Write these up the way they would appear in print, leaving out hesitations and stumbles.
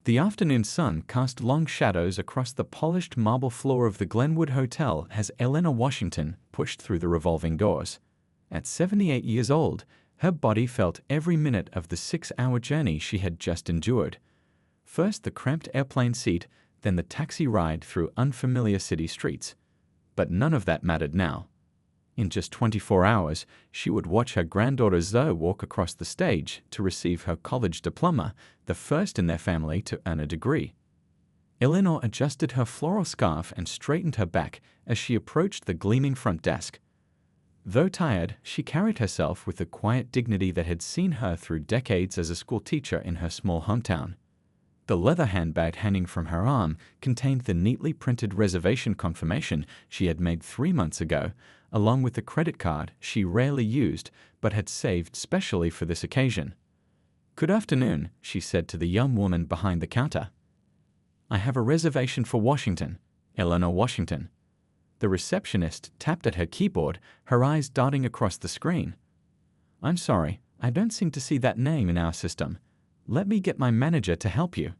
The afternoon sun cast long shadows across the polished marble floor of the Glenwood Hotel as Eleanor Washington pushed through the revolving doors. At 78 years old, her body felt every minute of the 6-hour journey she had just endured. First the cramped airplane seat, then the taxi ride through unfamiliar city streets. But none of that mattered now. In just 24 hours, she would watch her granddaughter Zoe walk across the stage to receive her college diploma, the first in their family to earn a degree. Eleanor adjusted her floral scarf and straightened her back as she approached the gleaming front desk. Though tired, she carried herself with the quiet dignity that had seen her through decades as a school teacher in her small hometown. The leather handbag hanging from her arm contained the neatly printed reservation confirmation she had made 3 months ago, along with the credit card she rarely used but had saved specially for this occasion. "Good afternoon," she said to the young woman behind the counter. "I have a reservation for Washington, Eleanor Washington." The receptionist tapped at her keyboard, her eyes darting across the screen. "I'm sorry, I don't seem to see that name in our system. Let me get my manager to help you."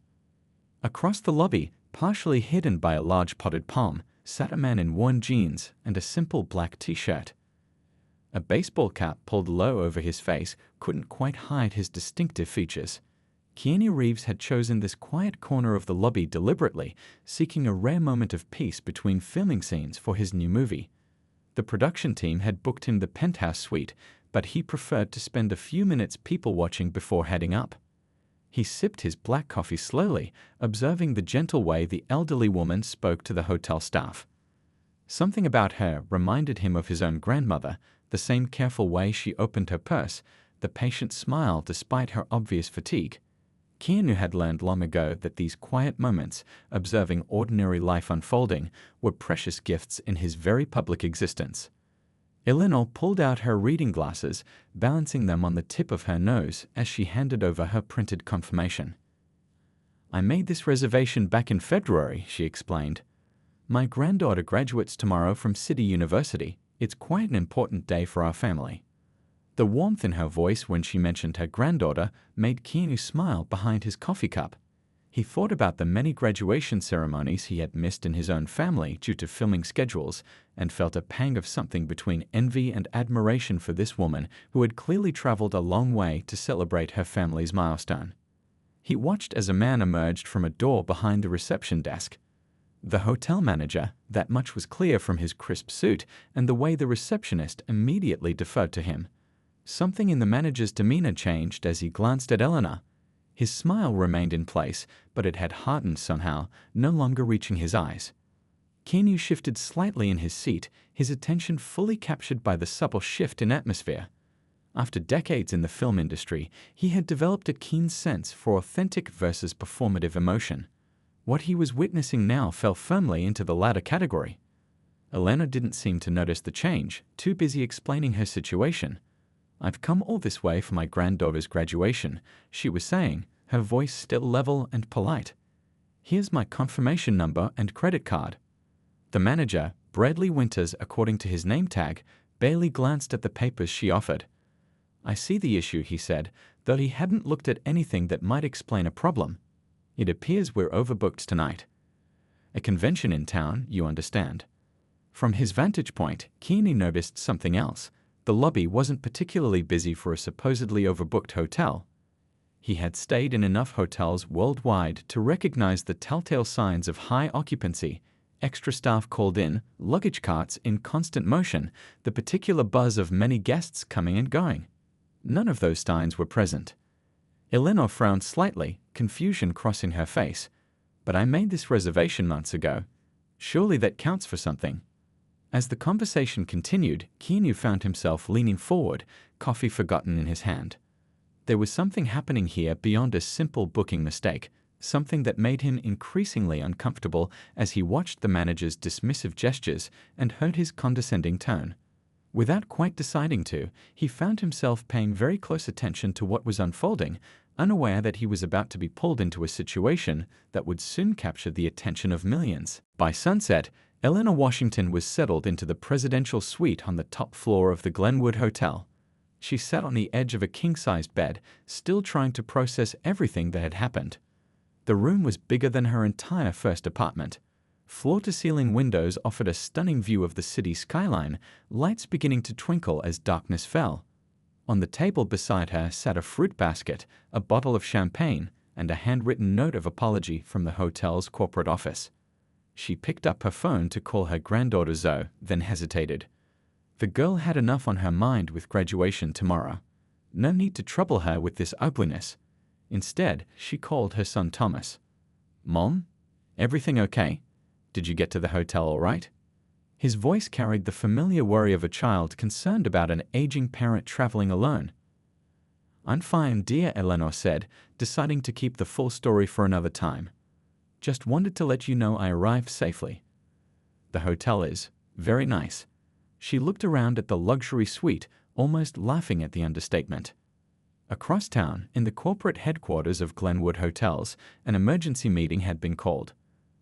Across the lobby, partially hidden by a large potted palm, sat a man in worn jeans and a simple black t-shirt. A baseball cap pulled low over his face couldn't quite hide his distinctive features. Keanu Reeves had chosen this quiet corner of the lobby deliberately, seeking a rare moment of peace between filming scenes for his new movie. The production team had booked him the penthouse suite, but he preferred to spend a few minutes people-watching before heading up. He sipped his black coffee slowly, observing the gentle way the elderly woman spoke to the hotel staff. Something about her reminded him of his own grandmother, the same careful way she opened her purse, the patient smile despite her obvious fatigue. Keanu had learned long ago that these quiet moments, observing ordinary life unfolding, were precious gifts in his very public existence. Eleanor pulled out her reading glasses, balancing them on the tip of her nose as she handed over her printed confirmation. "I made this reservation back in February," she explained. "My granddaughter graduates tomorrow from City University. It's quite an important day for our family." The warmth in her voice when she mentioned her granddaughter made Keanu smile behind his coffee cup. He thought about the many graduation ceremonies he had missed in his own family due to filming schedules and felt a pang of something between envy and admiration for this woman who had clearly traveled a long way to celebrate her family's milestone. He watched as a man emerged from a door behind the reception desk. The hotel manager, that much was clear from his crisp suit and the way the receptionist immediately deferred to him. Something in the manager's demeanor changed as he glanced at Eleanor. His smile remained in place, but it had hardened somehow, no longer reaching his eyes. Keanu shifted slightly in his seat, his attention fully captured by the supple shift in atmosphere. After decades in the film industry, he had developed a keen sense for authentic versus performative emotion. What he was witnessing now fell firmly into the latter category. Eleanor didn't seem to notice the change, too busy explaining her situation. "I've come all this way for my granddaughter's graduation," she was saying, her voice still level and polite. "Here's my confirmation number and credit card." The manager, Bradley Winters according to his name tag, barely glanced at the papers she offered. "I see the issue," he said, though he hadn't looked at anything that might explain a problem. "It appears we're overbooked tonight. A convention in town, you understand." From his vantage point, Keanu noticed something else. The lobby wasn't particularly busy for a supposedly overbooked hotel. He had stayed in enough hotels worldwide to recognize the telltale signs of high occupancy: extra staff called in, luggage carts in constant motion, the particular buzz of many guests coming and going. None of those signs were present. Eleanor frowned slightly, confusion crossing her face. "But I made this reservation months ago. Surely that counts for something." As the conversation continued, Keanu found himself leaning forward, coffee forgotten in his hand. There was something happening here beyond a simple booking mistake, something that made him increasingly uncomfortable as he watched the manager's dismissive gestures and heard his condescending tone. Without quite deciding to, he found himself paying very close attention to what was unfolding, unaware that he was about to be pulled into a situation that would soon capture the attention of millions. By sunset, Eleanor Washington was settled into the presidential suite on the top floor of the Glenwood Hotel. She sat on the edge of a king-sized bed, still trying to process everything that had happened. The room was bigger than her entire first apartment. Floor-to-ceiling windows offered a stunning view of the city skyline, lights beginning to twinkle as darkness fell. On the table beside her sat a fruit basket, a bottle of champagne, and a handwritten note of apology from the hotel's corporate office. She picked up her phone to call her granddaughter Zoe, then hesitated. The girl had enough on her mind with graduation tomorrow. No need to trouble her with this ugliness. Instead, she called her son Thomas. "Mom? Everything okay? Did you get to the hotel all right?" His voice carried the familiar worry of a child concerned about an aging parent traveling alone. "I'm fine, dear," Eleanor said, deciding to keep the full story for another time. "Just wanted to let you know I arrived safely. The hotel is very nice." She looked around at the luxury suite, almost laughing at the understatement. Across town, in the corporate headquarters of Glenwood Hotels, an emergency meeting had been called.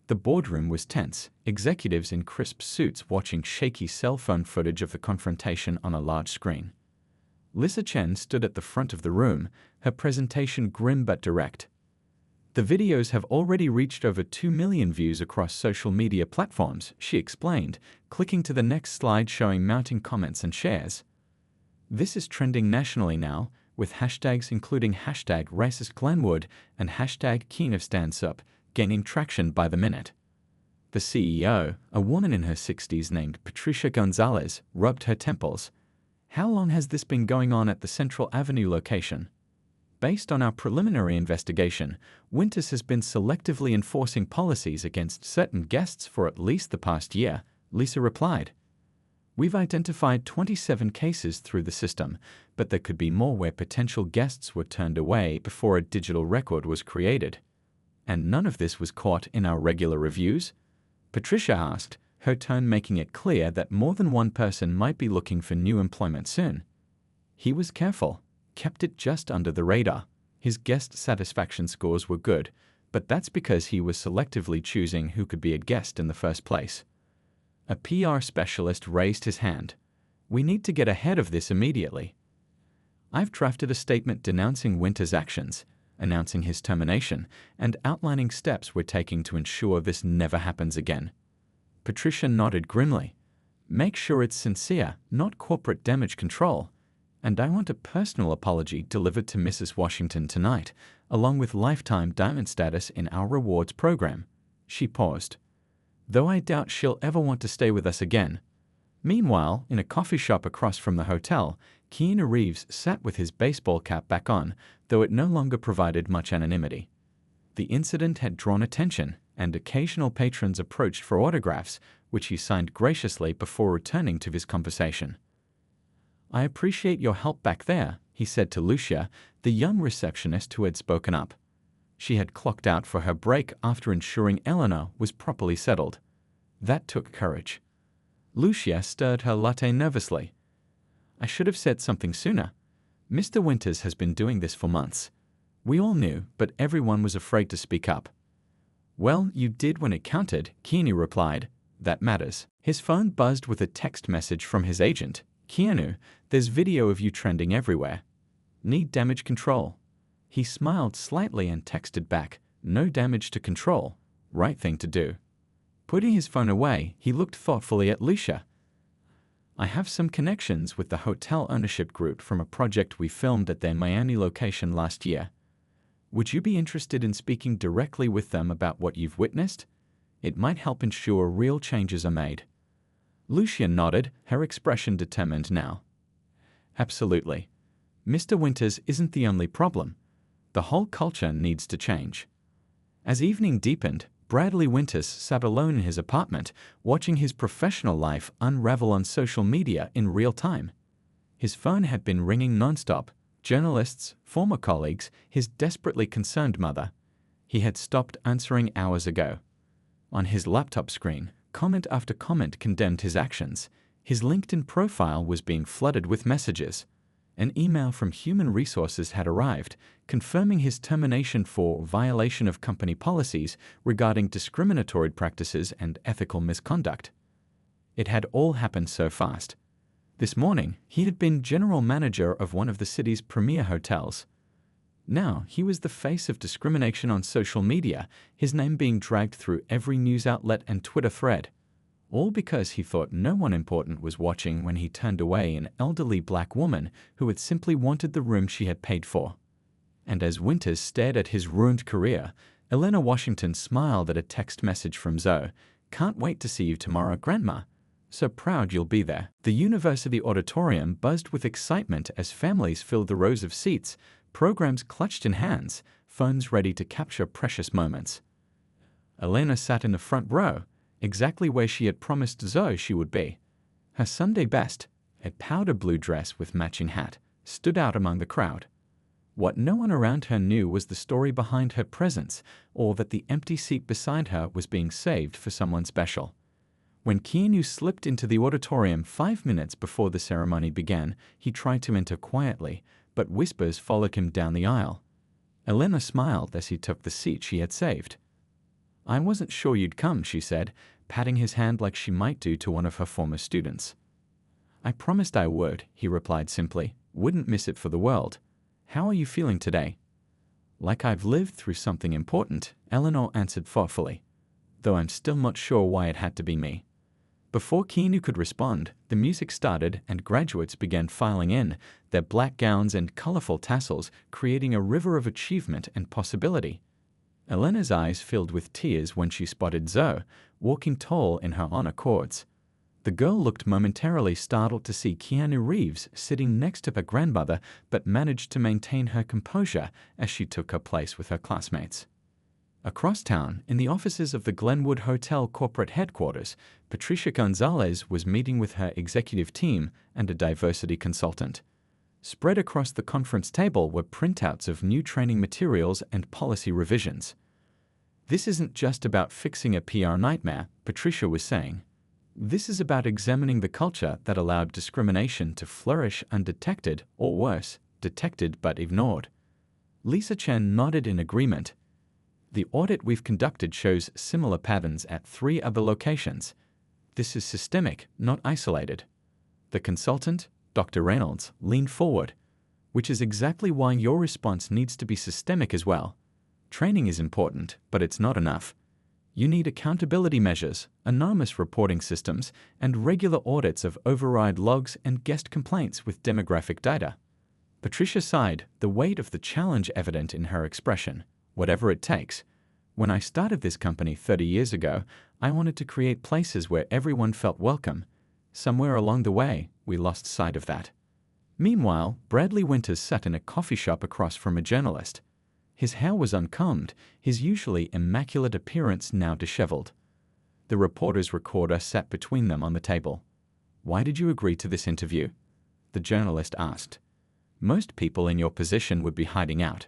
The boardroom was tense, executives in crisp suits watching shaky cell phone footage of the confrontation on a large screen. Lisa Chen stood at the front of the room, her presentation grim but direct. "The videos have already reached over 2 million views across social media platforms," she explained, clicking to the next slide showing mounting comments and shares. "This is trending nationally now, with hashtags including hashtag racist Glenwood and hashtag KeenofStandsUp gaining traction by the minute." The CEO, a woman in her 60s named Patricia Gonzalez, rubbed her temples. "How long has this been going on at the Central Avenue location?" "Based on our preliminary investigation, Winters has been selectively enforcing policies against certain guests for at least the past year," Lisa replied. "We've identified 27 cases through the system, but there could be more where potential guests were turned away before a digital record was created." "And none of this was caught in our regular reviews?" Patricia asked, her tone making it clear that more than one person might be looking for new employment soon. "He was careful, kept it just under the radar. His guest satisfaction scores were good, but that's because he was selectively choosing who could be a guest in the first place." A PR specialist raised his hand. "We need to get ahead of this immediately. I've drafted a statement denouncing Winters' actions, announcing his termination, and outlining steps we're taking to ensure this never happens again." Patricia nodded grimly. "Make sure it's sincere, not corporate damage control. And I want a personal apology delivered to Mrs. Washington tonight, along with lifetime diamond status in our rewards program." She paused. "Though I doubt she'll ever want to stay with us again." Meanwhile, in a coffee shop across from the hotel, Keanu Reeves sat with his baseball cap back on, though it no longer provided much anonymity. The incident had drawn attention, and occasional patrons approached for autographs, which he signed graciously before returning to his conversation. "I appreciate your help back there," he said to Lucia, the young receptionist who had spoken up. She had clocked out for her break after ensuring Eleanor was properly settled. That took courage. Lucia stirred her latte nervously. "I should have said something sooner. Mr. Winters has been doing this for months. We all knew, but everyone was afraid to speak up." "Well, you did when it counted," Keanu replied. "That matters." His phone buzzed with a text message from his agent. "Keanu, there's video of you trending everywhere. Need damage control." He smiled slightly and texted back, "No damage to control. Right thing to do." Putting his phone away, he looked thoughtfully at Lucia. "I have some connections with the hotel ownership group from a project we filmed at their Miami location last year. Would you be interested in speaking directly with them about what you've witnessed? It might help ensure real changes are made." Lucia nodded, her expression determined now. "Absolutely. Mr. Winters isn't the only problem. The whole culture needs to change." As evening deepened, Bradley Winters sat alone in his apartment, watching his professional life unravel on social media in real time. His phone had been ringing nonstop. Journalists, former colleagues, his desperately concerned mother. He had stopped answering hours ago. On his laptop screen, comment after comment condemned his actions. His LinkedIn profile was being flooded with messages. An email from Human Resources had arrived, confirming his termination for violation of company policies regarding discriminatory practices and ethical misconduct. It had all happened so fast. This morning, he had been general manager of one of the city's premier hotels. Now he was the face of discrimination on social media, his name being dragged through every news outlet and Twitter thread. All because he thought no one important was watching when he turned away an elderly black woman who had simply wanted the room she had paid for. And as Winters stared at his ruined career, Elena Washington smiled at a text message from Zoe. "Can't wait to see you tomorrow, Grandma. So proud you'll be there." The university auditorium buzzed with excitement as families filled the rows of seats, programs clutched in hands, phones ready to capture precious moments. Elena sat in the front row, exactly where she had promised Zoe she would be. Her Sunday best, a powder blue dress with matching hat, stood out among the crowd. What no one around her knew was the story behind her presence, or that the empty seat beside her was being saved for someone special. When Keanu slipped into the auditorium 5 minutes before the ceremony began, he tried to enter quietly, but whispers followed him down the aisle. Elena smiled as he took the seat she had saved. "I wasn't sure you'd come," she said, patting his hand like she might do to one of her former students. "I promised I would," he replied simply. "Wouldn't miss it for the world. How are you feeling today?" "Like I've lived through something important," Eleanor answered thoughtfully, "though I'm still not sure why it had to be me." Before Keanu could respond, the music started and graduates began filing in, their black gowns and colorful tassels creating a river of achievement and possibility. Elena's eyes filled with tears when she spotted Zoe, walking tall in her honor cords. The girl looked momentarily startled to see Keanu Reeves sitting next to her grandmother, but managed to maintain her composure as she took her place with her classmates. Across town, in the offices of the Glenwood Hotel corporate headquarters, Patricia Gonzalez was meeting with her executive team and a diversity consultant. Spread across the conference table were printouts of new training materials and policy revisions. "This isn't just about fixing a PR nightmare," Patricia was saying. "This is about examining the culture that allowed discrimination to flourish undetected, or worse, detected but ignored." Lisa Chen nodded in agreement. "The audit we've conducted shows similar patterns at 3 other locations. This is systemic, not isolated." The consultant, Dr. Reynolds, leaned forward. "Which is exactly why your response needs to be systemic as well. Training is important, but it's not enough. You need accountability measures, anonymous reporting systems, and regular audits of override logs and guest complaints with demographic data." Patricia sighed, the weight of the challenge evident in her expression. "Whatever it takes. When I started this company 30 years ago, I wanted to create places where everyone felt welcome. Somewhere along the way, we lost sight of that." Meanwhile, Bradley Winters sat in a coffee shop across from a journalist. His hair was uncombed, his usually immaculate appearance now disheveled. The reporter's recorder sat between them on the table. "Why did you agree to this interview?" the journalist asked. "Most people in your position would be hiding out."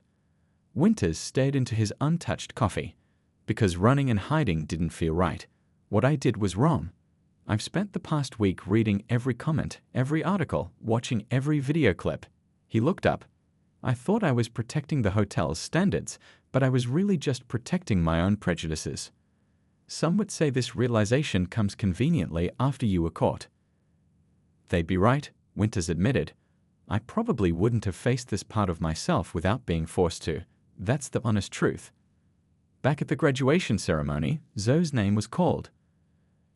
Winters stared into his untouched coffee. "Because running and hiding didn't feel right. What I did was wrong. I've spent the past week reading every comment, every article, watching every video clip." He looked up. "I thought I was protecting the hotel's standards, but I was really just protecting my own prejudices. Some would say this realization comes conveniently after you were caught." "They'd be right," Winters admitted. "I probably wouldn't have faced this part of myself without being forced to. That's the honest truth." Back at the graduation ceremony, Zoe's name was called.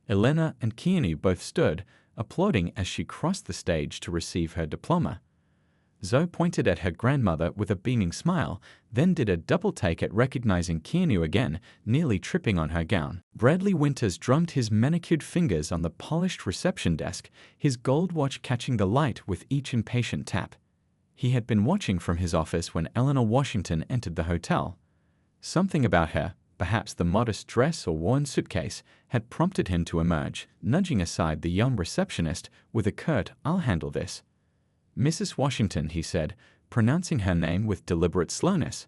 Elena and Keanu both stood, applauding as she crossed the stage to receive her diploma. Zoe pointed at her grandmother with a beaming smile, then did a double take at recognizing Keanu again, nearly tripping on her gown. Bradley Winters drummed his manicured fingers on the polished reception desk, his gold watch catching the light with each impatient tap. He had been watching from his office when Eleanor Washington entered the hotel. Something about her, perhaps the modest dress or worn suitcase, had prompted him to emerge, nudging aside the young receptionist with a curt, "I'll handle this." "Mrs. Washington," he said, pronouncing her name with deliberate slowness.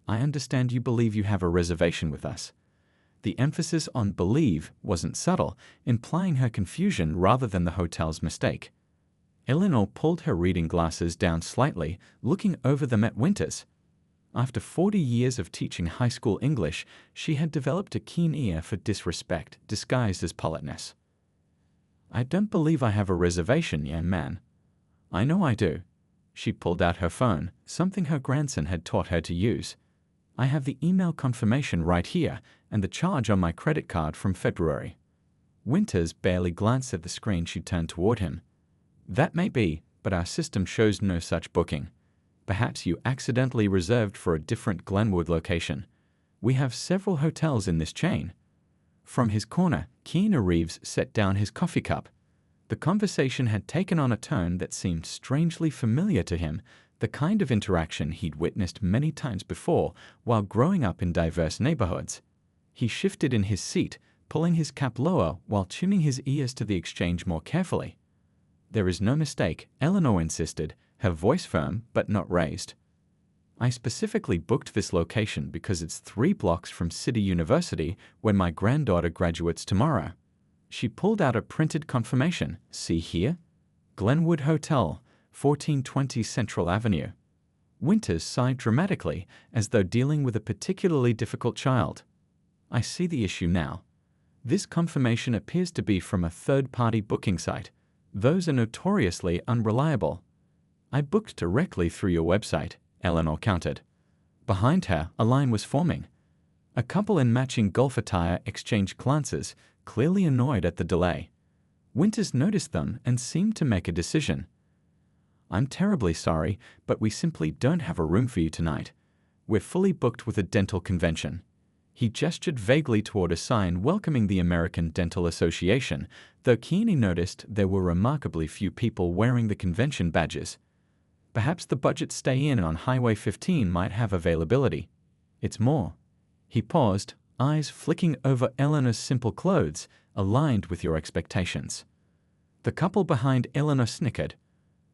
"I understand you believe you have a reservation with us." The emphasis on "believe" wasn't subtle, implying her confusion rather than the hotel's mistake. Eleanor pulled her reading glasses down slightly, looking over them at Winters. After 40 years of teaching high school English, she had developed a keen ear for disrespect disguised as politeness. "I don't believe I have a reservation, young man." "I know I do. She pulled out her phone, something her grandson had taught her to use. I have the email confirmation right here and the charge on my credit card from February. Winters barely glanced at the screen. She turned toward him. That may be, but our system shows no such booking. Perhaps you accidentally reserved for a different Glenwood location. We have several hotels in this chain. From his corner, Keanu Reeves set down his coffee cup. The conversation had taken on a tone that seemed strangely familiar to him, the kind of interaction he'd witnessed many times before while growing up in diverse neighborhoods. He shifted in his seat, pulling his cap lower while tuning his ears to the exchange more carefully. There is no mistake, Eleanor insisted, her voice firm but not raised. I specifically booked this location because it's 3 blocks from City University when my granddaughter graduates tomorrow. She pulled out a printed confirmation. See here? Glenwood Hotel, 1420 Central Avenue. Winters sighed dramatically, as though dealing with a particularly difficult child. I see the issue now. This confirmation appears to be from a third-party booking site. Those are notoriously unreliable. I booked directly through your website, Eleanor countered. Behind her, a line was forming. A couple in matching golf attire exchanged glances, clearly annoyed at the delay. Winters noticed them and seemed to make a decision. I'm terribly sorry, but we simply don't have a room for you tonight. We're fully booked with a dental convention. He gestured vaguely toward a sign welcoming the American Dental Association, though Keanu noticed there were remarkably few people wearing the convention badges. Perhaps the budget stay-in on Highway 15 might have availability. It's more. He paused, eyes flicking over Eleanor's simple clothes, aligned with your expectations. The couple behind Eleanor snickered.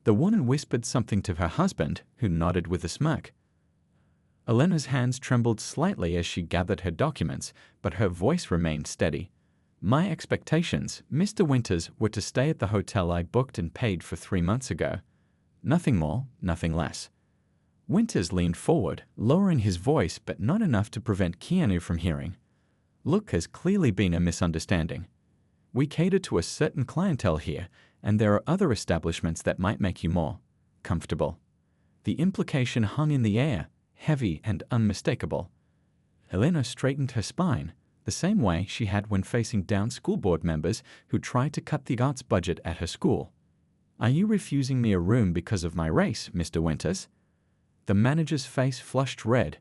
The woman whispered something to her husband, who nodded with a smirk. Eleanor's hands trembled slightly as she gathered her documents, but her voice remained steady. My expectations, Mr. Winters, were to stay at the hotel I booked and paid for 3 months ago. Nothing more, nothing less. Winters leaned forward, lowering his voice but not enough to prevent Keanu from hearing. Look, has clearly been a misunderstanding. We cater to a certain clientele here, and there are other establishments that might make you more comfortable. The implication hung in the air, heavy and unmistakable. Helena straightened her spine, the same way she had when facing down school board members who tried to cut the arts budget at her school. Are you refusing me a room because of my race, Mr. Winters? The manager's face flushed red.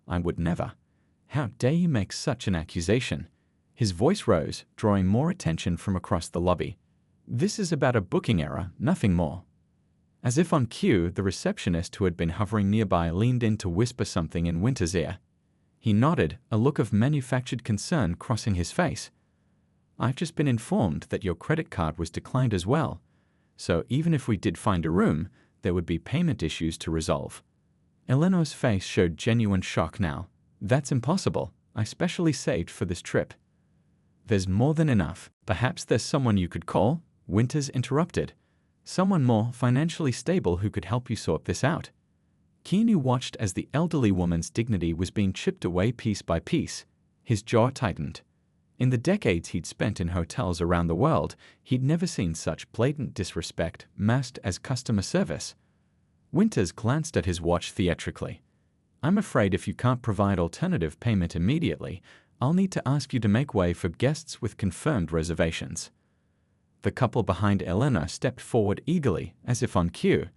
I would never. How dare you make such an accusation? His voice rose, drawing more attention from across the lobby. This is about a booking error, nothing more. As if on cue, the receptionist who had been hovering nearby leaned in to whisper something in Winters' ear. He nodded, a look of manufactured concern crossing his face. I've just been informed that your credit card was declined as well. So even if we did find a room, there would be payment issues to resolve. Eleanor's face showed genuine shock now. That's impossible. I specially saved for this trip. There's more than enough. Perhaps there's someone you could call, Winters interrupted. Someone more financially stable who could help you sort this out. Keanu watched as the elderly woman's dignity was being chipped away piece by piece. His jaw tightened. In the decades he'd spent in hotels around the world, he'd never seen such blatant disrespect masked as customer service. Winters glanced at his watch theatrically. I'm afraid if you can't provide alternative payment immediately, I'll need to ask you to make way for guests with confirmed reservations. The couple behind Elena stepped forward eagerly, as if on cue.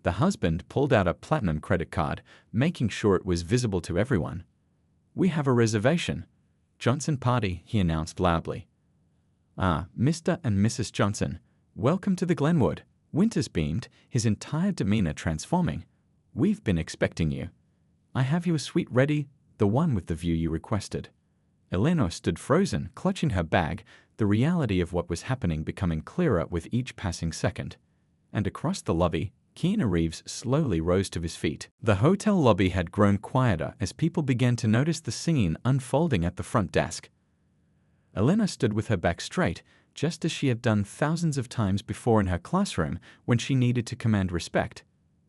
The husband pulled out a platinum credit card, making sure it was visible to everyone. We have a reservation. Johnson party, he announced loudly. Ah, Mr. and Mrs. Johnson, welcome to the Glenwood. Winters beamed, his entire demeanor transforming. We've been expecting you. I have you a suite ready, the one with the view you requested. Eleanor stood frozen, clutching her bag, the reality of what was happening becoming clearer with each passing second. And across the lobby, Keanu Reeves slowly rose to his feet. The hotel lobby had grown quieter as people began to notice the singing unfolding at the front desk. Elena stood with her back straight, just as she had done thousands of times before in her classroom when she needed to command respect.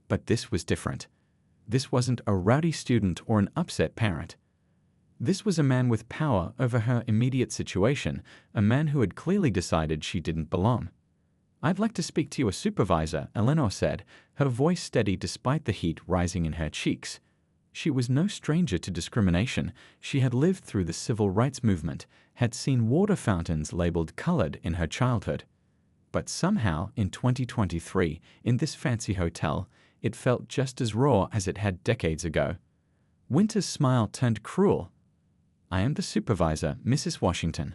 But this was different. This wasn't a rowdy student or an upset parent. This was a man with power over her immediate situation, a man who had clearly decided she didn't belong. "I'd like to speak to your supervisor," Eleanor said, her voice steady despite the heat rising in her cheeks. She was no stranger to discrimination. She had lived through the civil rights movement, had seen water fountains labeled colored in her childhood. But somehow, in 2023, in this fancy hotel, it felt just as raw as it had decades ago. Winter's smile turned cruel. "I am the supervisor, Mrs. Washington.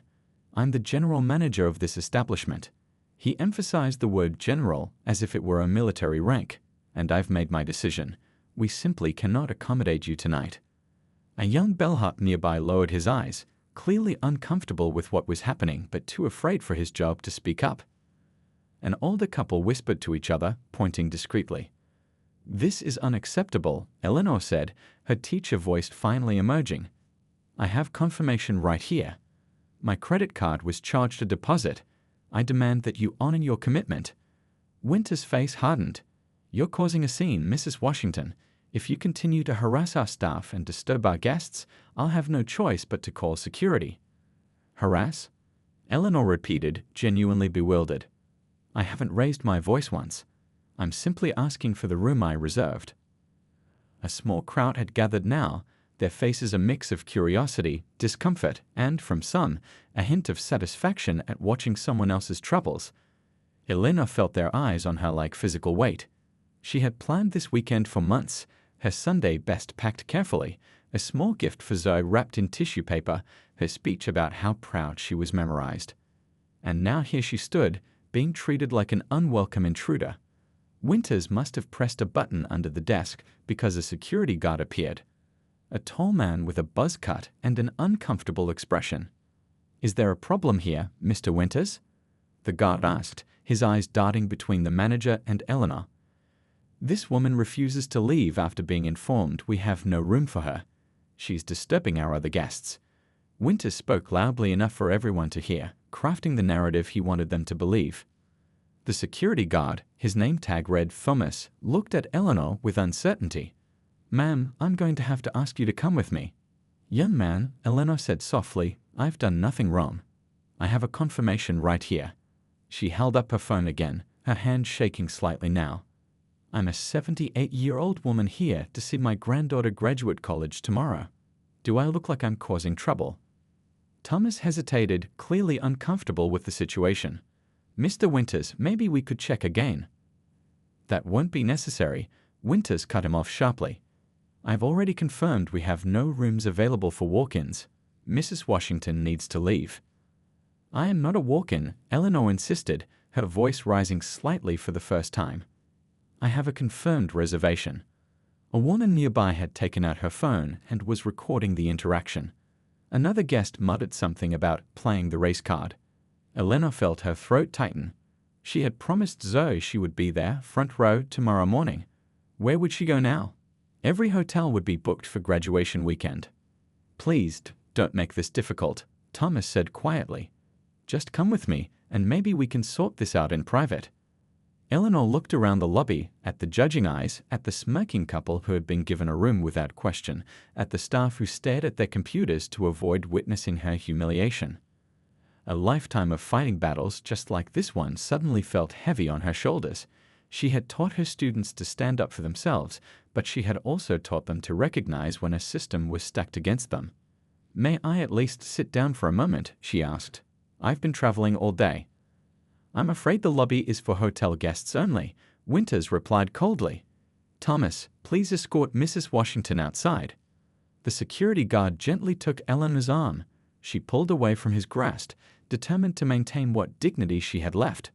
I'm the general manager of this establishment." He emphasized the word general as if it were a military rank. "And I've made my decision. We simply cannot accommodate you tonight." A young bellhop nearby lowered his eyes, clearly uncomfortable with what was happening but too afraid for his job to speak up. An older couple whispered to each other, pointing discreetly. "This is unacceptable," Eleanor said, her teacher voice finally emerging. "I have confirmation right here. My credit card was charged a deposit. I demand that you honor your commitment." Winter's face hardened. "You're causing a scene, Mrs. Washington. If you continue to harass our staff and disturb our guests, I'll have no choice but to call security." "Harass?" Eleanor repeated, genuinely bewildered. "I haven't raised my voice once. I'm simply asking for the room I reserved." A small crowd had gathered now, their faces a mix of curiosity, discomfort, and, from some, a hint of satisfaction at watching someone else's troubles. Elena felt their eyes on her like physical weight. She had planned this weekend for months, her Sunday best packed carefully, a small gift for Zoe wrapped in tissue paper, her speech about how proud she was memorized. And now here she stood, being treated like an unwelcome intruder. Winters must have pressed a button under the desk because a security guard appeared. A tall man with a buzz cut and an uncomfortable expression. "Is there a problem here, Mr. Winters?" the guard asked, his eyes darting between the manager and Eleanor. "This woman refuses to leave after being informed we have no room for her. She's disturbing our other guests." Winters spoke loudly enough for everyone to hear, crafting the narrative he wanted them to believe. The security guard, his name tag read Thomas, looked at Eleanor with uncertainty. "Ma'am, I'm going to have to ask you to come with me." "Young man," Eleanor said softly, "I've done nothing wrong. I have a confirmation right here." She held up her phone again, her hand shaking slightly now. "I'm a 78-year-old woman here to see my granddaughter graduate college tomorrow. Do I look like I'm causing trouble?" Thomas hesitated, clearly uncomfortable with the situation. "Mr. Winters, maybe we could check again." "That won't be necessary," Winters cut him off sharply. "I've already confirmed we have no rooms available for walk-ins. Mrs. Washington needs to leave." "I am not a walk-in," Eleanor insisted, her voice rising slightly for the first time. "I have a confirmed reservation." A woman nearby had taken out her phone and was recording the interaction. Another guest muttered something about playing the race card. Eleanor felt her throat tighten. She had promised Zoe she would be there, front row, tomorrow morning. Where would she go now? Every hotel would be booked for graduation weekend. "Please, don't make this difficult," Thomas said quietly. "Just come with me, and maybe we can sort this out in private." Eleanor looked around the lobby, at the judging eyes, at the smirking couple who had been given a room without question, at the staff who stared at their computers to avoid witnessing her humiliation. A lifetime of fighting battles just like this one suddenly felt heavy on her shoulders. She had taught her students to stand up for themselves, but she had also taught them to recognize when a system was stacked against them. "May I at least sit down for a moment?" she asked. "I've been traveling all day." "I'm afraid the lobby is for hotel guests only," Winters replied coldly. "Thomas, please escort Mrs. Washington outside." The security guard gently took Eleanor's arm. She pulled away from his grasp, determined to maintain what dignity she had left.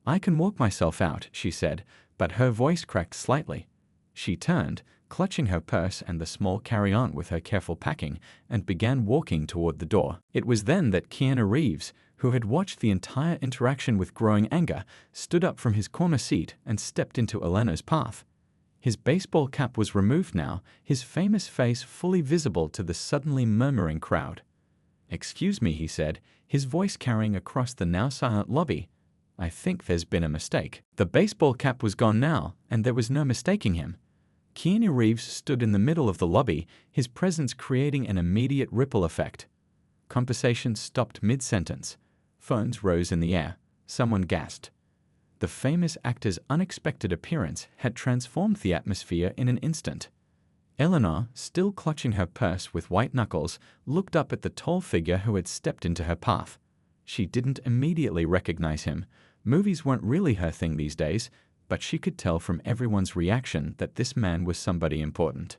"I can walk myself out," she said, but her voice cracked slightly. She turned, clutching her purse and the small carry-on with her careful packing, and began walking toward the door. It was then that Keanu Reeves, who had watched the entire interaction with growing anger, stood up from his corner seat and stepped into Eleanor's path. His baseball cap was removed now, his famous face fully visible to the suddenly murmuring crowd. "Excuse me," he said, his voice carrying across the now silent lobby. "I think there's been a mistake." The baseball cap was gone now, and there was no mistaking him. Keanu Reeves stood in the middle of the lobby, his presence creating an immediate ripple effect. Conversations stopped mid-sentence. Phones rose in the air. Someone gasped. The famous actor's unexpected appearance had transformed the atmosphere in an instant. Eleanor, still clutching her purse with white knuckles, looked up at the tall figure who had stepped into her path. She didn't immediately recognize him. Movies weren't really her thing these days, but she could tell from everyone's reaction that this man was somebody important.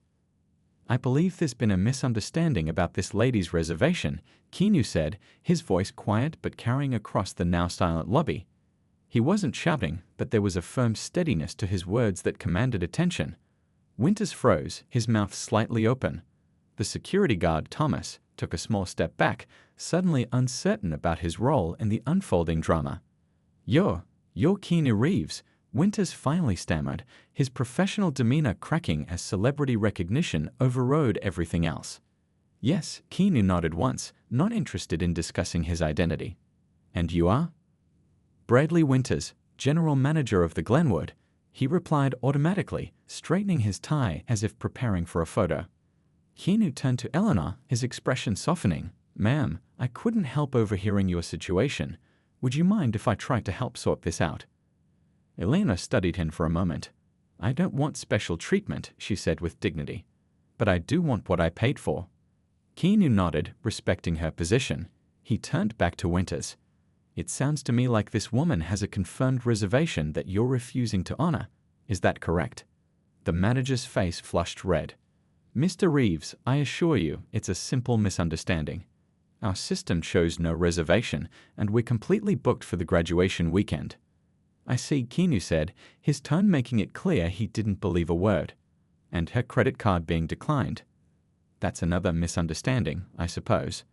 "I believe there's been a misunderstanding about this lady's reservation," Keanu said, his voice quiet but carrying across the now silent lobby. He wasn't shouting, but there was a firm steadiness to his words that commanded attention. Winters froze, his mouth slightly open. The security guard, Thomas, took a small step back, suddenly uncertain about his role in the unfolding drama. You're Keanu Reeves," Winters finally stammered, his professional demeanor cracking as celebrity recognition overrode everything else. "Yes," Keanu nodded once, not interested in discussing his identity. "And you are?" "Bradley Winters, general manager of the Glenwood," he replied automatically, straightening his tie as if preparing for a photo. Keanu turned to Eleanor, his expression softening. "Ma'am, I couldn't help overhearing your situation. Would you mind if I tried to help sort this out?" Elena studied him for a moment. "I don't want special treatment," she said with dignity. "But I do want what I paid for." Keanu nodded, respecting her position. He turned back to Winters. "It sounds to me like this woman has a confirmed reservation that you're refusing to honor. Is that correct?" The manager's face flushed red. "Mr. Reeves, I assure you, it's a simple misunderstanding. Our system shows no reservation, and we're completely booked for the graduation weekend." "I see," Keanu said, his tone making it clear he didn't believe a word. "And her credit card being declined. That's another misunderstanding, I suppose."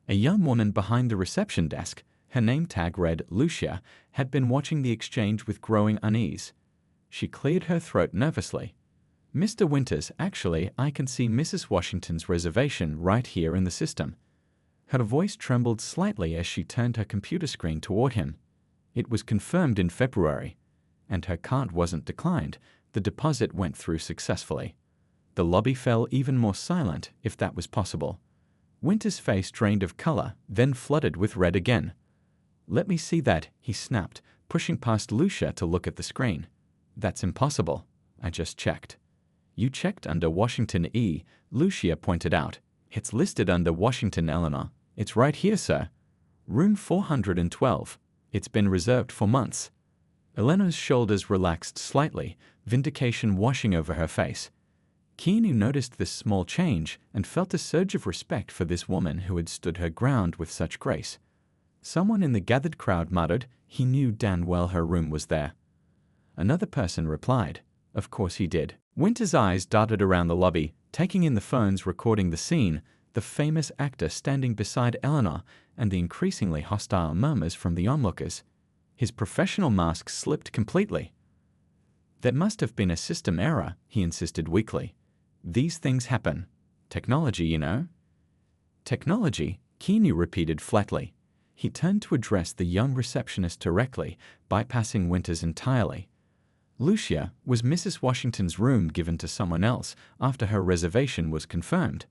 A young woman behind the reception desk, her name tag read Lucia, had been watching the exchange with growing unease. She cleared her throat nervously. "Mr. Winters, actually, I can see Mrs. Washington's reservation right here in the system." Her voice trembled slightly as she turned her computer screen toward him. It was confirmed in February, and her card wasn't declined. The deposit went through successfully. The lobby fell even more silent, if that was possible. Winter's face drained of color, then flooded with red again. "Let me see that," he snapped, pushing past Lucia to look at the screen. "That's impossible. I just checked." "You checked under Washington E," Lucia pointed out. "It's listed under Washington, Eleanor. It's right here, sir. Room 412. It's been reserved for months." Eleanor's shoulders relaxed slightly, vindication washing over her face. Keanu noticed this small change and felt a surge of respect for this woman who had stood her ground with such grace. Someone in the gathered crowd muttered he knew damn well her room was there. Another person replied, "Of course he did." Winter's eyes darted around the lobby, taking in the phones recording the scene, the famous actor standing beside Eleanor, and the increasingly hostile murmurs from the onlookers. His professional mask slipped completely. "There must have been a system error," he insisted weakly. "These things happen. Technology, you know." "Technology," Keanu repeated flatly. He turned to address the young receptionist directly, bypassing Winters entirely. "Lucia, was Mrs. Washington's room given to someone else after her reservation was confirmed?"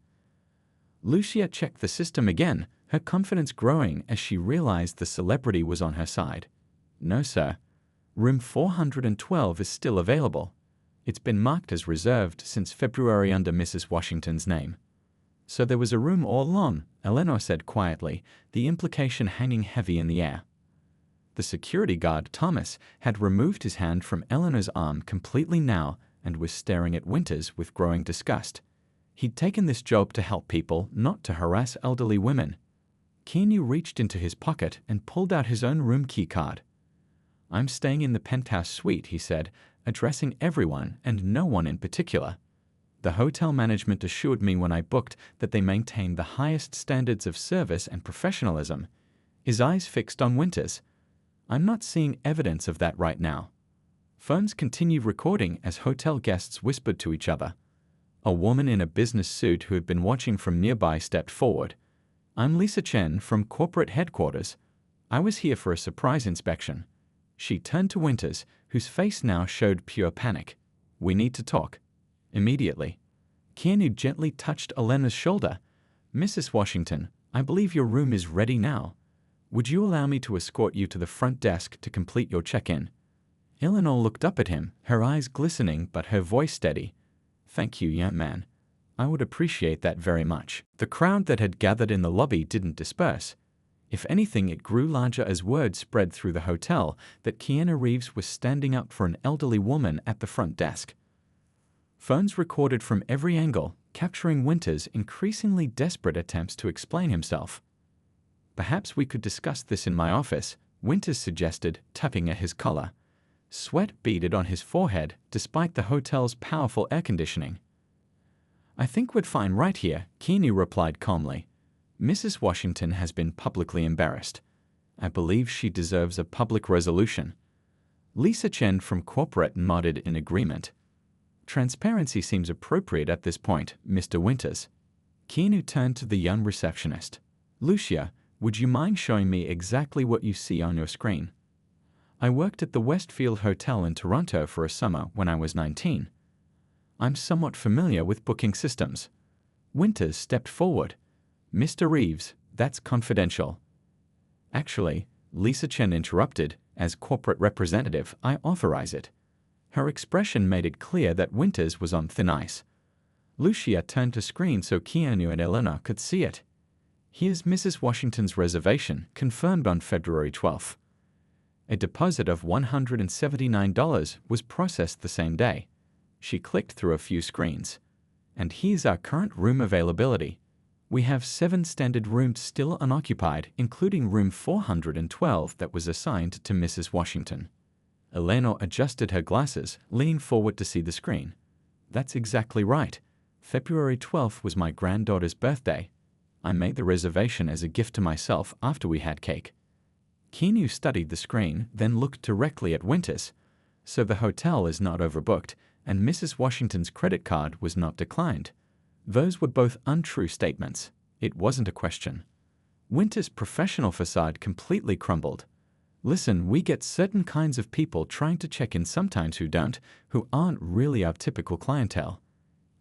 Lucia checked the system again, her confidence growing as she realized the celebrity was on her side. "No, sir. Room 412 is still available. It's been marked as reserved since February under Mrs. Washington's name." "So there was a room all along," Eleanor said quietly, the implication hanging heavy in the air. The security guard, Thomas, had removed his hand from Eleanor's arm completely now and was staring at Winters with growing disgust. He'd taken this job to help people, not to harass elderly women. Keanu reached into his pocket and pulled out his own room key card. "I'm staying in the penthouse suite," he said, addressing everyone and no one in particular. "The hotel management assured me when I booked that they maintained the highest standards of service and professionalism." His eyes fixed on Winters. "I'm not seeing evidence of that right now." Phones continued recording as hotel guests whispered to each other. A woman in a business suit who had been watching from nearby stepped forward. "I'm Lisa Chen from corporate headquarters. I was here for a surprise inspection." She turned to Winters, whose face now showed pure panic. "We need to talk. Immediately." Keanu gently touched Elena's shoulder. "Mrs. Washington, I believe your room is ready now." Would you allow me to escort you to the front desk to complete your check-in? Eleanor looked up at him, her eyes glistening but her voice steady. Thank you, young man. I would appreciate that very much. The crowd that had gathered in the lobby didn't disperse. If anything, it grew larger as word spread through the hotel that Keanu Reeves was standing up for an elderly woman at the front desk. Phones recorded from every angle, capturing Winter's increasingly desperate attempts to explain himself. Perhaps we could discuss this in my office, Winters suggested, tugging at his collar. Sweat beaded on his forehead despite the hotel's powerful air conditioning. I think we're fine right here, Keanu replied calmly. Mrs. Washington has been publicly embarrassed. I believe she deserves a public resolution. Lisa Chen from corporate nodded in agreement. Transparency seems appropriate at this point, Mr. Winters. Keanu turned to the young receptionist. Lucia, would you mind showing me exactly what you see on your screen? I worked at the Westfield Hotel in Toronto for a summer when I was 19. I'm somewhat familiar with booking systems. Winters stepped forward. Mr. Reeves, that's confidential. Actually, Lisa Chen interrupted. As corporate representative, I authorize it. Her expression made it clear that Winters was on thin ice. Lucia turned to screen so Keanu and Eleanor could see it. Here's Mrs. Washington's reservation, confirmed on February 12th. A deposit of $179 was processed the same day. She clicked through a few screens. And here's our current room availability. We have 7 standard rooms still unoccupied, including room 412 that was assigned to Mrs. Washington. Eleanor adjusted her glasses, leaning forward to see the screen. That's exactly right. February 12th was my granddaughter's birthday. I made the reservation as a gift to myself after we had cake. Keanu studied the screen, then looked directly at Winters. So the hotel is not overbooked, and Mrs. Washington's credit card was not declined. Those were both untrue statements. It wasn't a question. Winters' professional facade completely crumbled. Listen, we get certain kinds of people trying to check in sometimes who aren't really our typical clientele.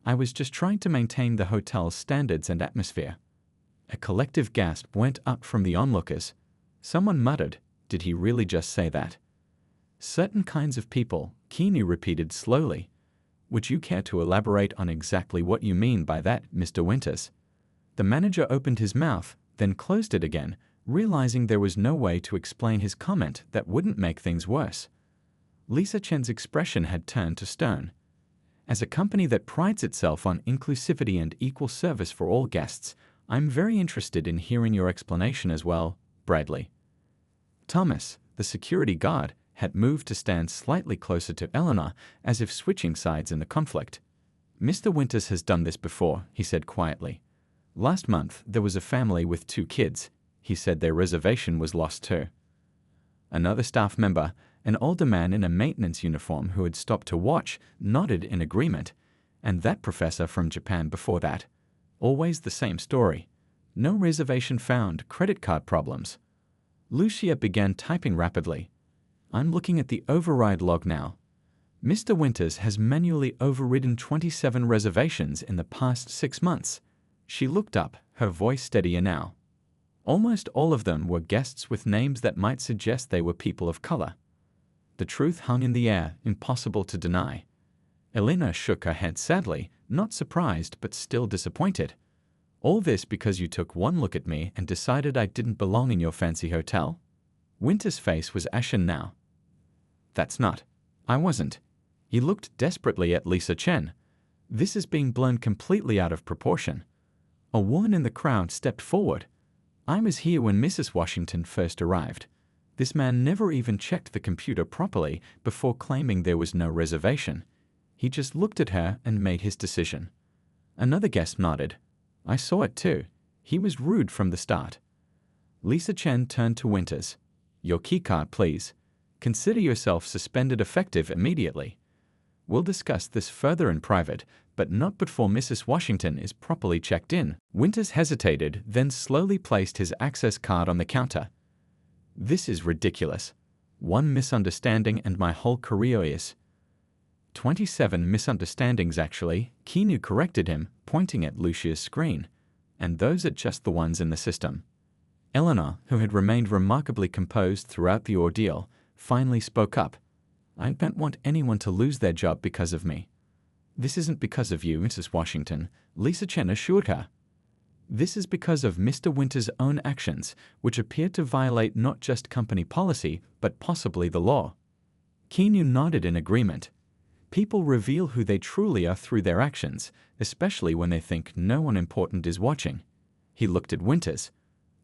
I was just trying to maintain the hotel's standards and atmosphere. A collective gasp went up from the onlookers. Someone muttered, did he really just say that? Certain kinds of people, Keanu repeated slowly. Would you care to elaborate on exactly what you mean by that, Mr. Winters? The manager opened his mouth, then closed it again, realizing there was no way to explain his comment that wouldn't make things worse. Lisa Chen's expression had turned to stone. As a company that prides itself on inclusivity and equal service for all guests, I'm very interested in hearing your explanation as well, Bradley. Thomas, the security guard, had moved to stand slightly closer to Eleanor, as if switching sides in the conflict. Mr. Winters has done this before, he said quietly. Last month, there was a family with 2 kids. He said their reservation was lost too. Another staff member, an older man in a maintenance uniform who had stopped to watch, nodded in agreement. And that professor from Japan before that. Always the same story. No reservation found, credit card problems. Lucia began typing rapidly. I'm looking at the override log now. Mr. Winters has manually overridden 27 reservations in the past 6 months. She looked up, her voice steadier now. Almost all of them were guests with names that might suggest they were people of color. The truth hung in the air, impossible to deny. Elena shook her head sadly, not surprised but still disappointed. All this because you took one look at me and decided I didn't belong in your fancy hotel? Winter's face was ashen now. That's not. I wasn't. He looked desperately at Lisa Chen. This is being blown completely out of proportion. A woman in the crowd stepped forward. I was here when Mrs. Washington first arrived. This man never even checked the computer properly before claiming there was no reservation. He just looked at her and made his decision. Another guest nodded. I saw it too. He was rude from the start. Lisa Chen turned to Winters. Your keycard, please. Consider yourself suspended effective immediately. We'll discuss this further in private, but not before Mrs. Washington is properly checked in. Winters hesitated, then slowly placed his access card on the counter. This is ridiculous. One misunderstanding and my whole career is... 27 misunderstandings actually, Keanu corrected him, pointing at Lucia's screen. And those are just the ones in the system. Eleanor, who had remained remarkably composed throughout the ordeal, finally spoke up. "I don't want anyone to lose their job because of me." "This isn't because of you, Mrs. Washington," Lisa Chen assured her. "This is because of Mr. Winter's own actions, which appear to violate not just company policy, but possibly the law." Keanu nodded in agreement. People reveal who they truly are through their actions, especially when they think no one important is watching. He looked at Winters.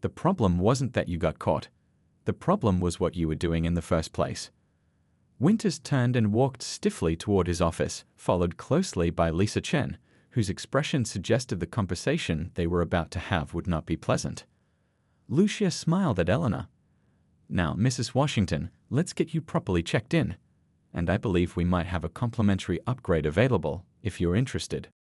"The problem wasn't that you got caught. The problem was what you were doing in the first place." Winters turned and walked stiffly toward his office, followed closely by Lisa Chen, whose expression suggested the conversation they were about to have would not be pleasant. Lucia smiled at Eleanor. "Now, Mrs. Washington, let's get you properly checked in. And I believe we might have a complimentary upgrade available, if you're interested."